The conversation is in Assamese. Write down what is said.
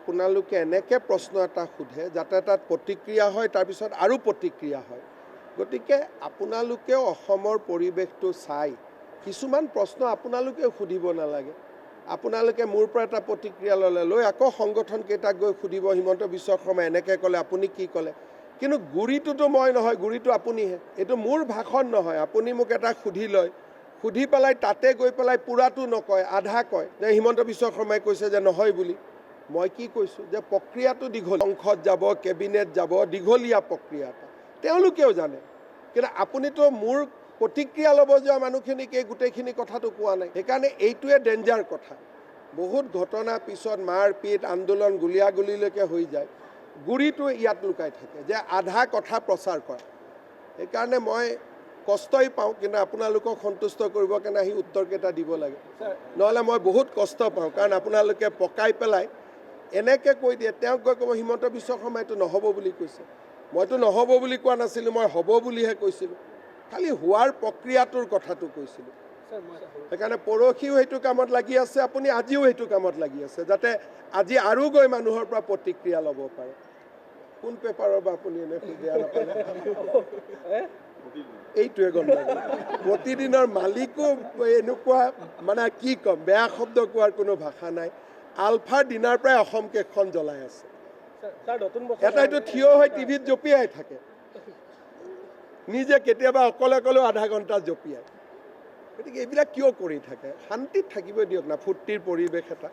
আপোনালোকে এনেকৈ প্ৰশ্ন এটা সোধে যাতে তাত প্ৰতিক্ৰিয়া হয়, তাৰপিছত আৰু প্ৰতিক্ৰিয়া হয়। গতিকে আপোনালোকেও অসমৰ পৰিৱেশটো চাই কিছুমান প্ৰশ্ন আপোনালোকেও সুধিব নালাগে। আপোনালোকে মোৰ পৰা এটা প্ৰতিক্ৰিয়া লৈ আকৌ সংগঠন কেইটাক গৈ সুধিব, হিমন্ত বিশ্ব শৰ্মাই এনেকৈ ক'লে, আপুনি কি ক'লে? কিন্তু গুৰিটোতো মই নহয়, গুৰিটো আপুনিহে। এইটো মোৰ ভাষণ নহয়। আপুনি মোক এটা সুধি লয়, সুধি পেলাই তাতে গৈ পেলাই পূৰাটো নকয়, আধা কয় যে হিমন্ত বিশ্ব শৰ্মাই কৈছে যে নহয় বুলি। মই কি কৈছোঁ যে প্ৰক্ৰিয়াটো দীঘল, সংসদ যাব, কেবিনেট যাব, দীঘলীয়া প্ৰক্ৰিয়া এটা, তেওঁলোকেও জানে। কিন্তু আপুনিতো মোৰ প্ৰতিক্ৰিয়া ল'ব যোৱা মানুহখিনিক এই গোটেইখিনি কথাটো কোৱা নাই। সেইকাৰণে এইটোৱে ডেঞ্জাৰ কথা। বহুত ঘটনা পিছত মাৰপিট, আন্দোলন, গুলীয়াগুলীলৈকে হৈ যায়। গুৰিটো ইয়াত লুকাই থাকে যে আধা কথা প্ৰচাৰ কৰা। সেইকাৰণে মই কষ্টই পাওঁ, কিন্তু আপোনালোকক সন্তুষ্ট কৰিবৰ কাৰণে আহি উত্তৰকেইটা দিব লাগে। নহ'লে মই বহুত কষ্ট পাওঁ, কাৰণ আপোনালোকে পকাই পেলাই এনেকৈ কৈ দিয়ে। তেওঁক গৈ ক'ব হিমন্ত বিশ্ব শৰ্মাইতো নহ'ব বুলি কৈছে। মইতো নহ'ব বুলি কোৱা নাছিলোঁ, মই হ'ব বুলিহে কৈছিলোঁ। খালি হোৱাৰ প্ৰক্ৰিয়াটোৰ কথাটো কৈছিলোঁ। সেইকাৰণে পৰহিও সেইটো কামত লাগি আছে, আপুনি আজিও সেইটো কামত লাগি আছে, যাতে আজি আৰু গৈ মানুহৰ পৰা প্ৰতিক্ৰিয়া ল'ব পাৰে। কোন পেপাৰৰ বা আপুনি এনে বেয়া নাপালে? এইটোৱে গম লাগে। প্ৰতিদিনৰ মালিকো এনেকুৱা, মানে কি ক'ম, বেয়া শব্দ কোৱাৰ কোনো ভাষা নাই। আলফাৰ দিনাৰ পৰাই অসম কেইখন জ্বলাই আছে। এটাইতো থিয় হৈ টিভিত জঁপিয়াই থাকে, নিজে কেতিয়াবা অকলে অকলেও আধা ঘণ্টা জঁপিয়ায়। গতিকে এইবিলাক কিয় কৰি থাকে? শান্তিত থাকিব দিয়ক না, ফূৰ্তিৰ পৰিৱেশ এটা।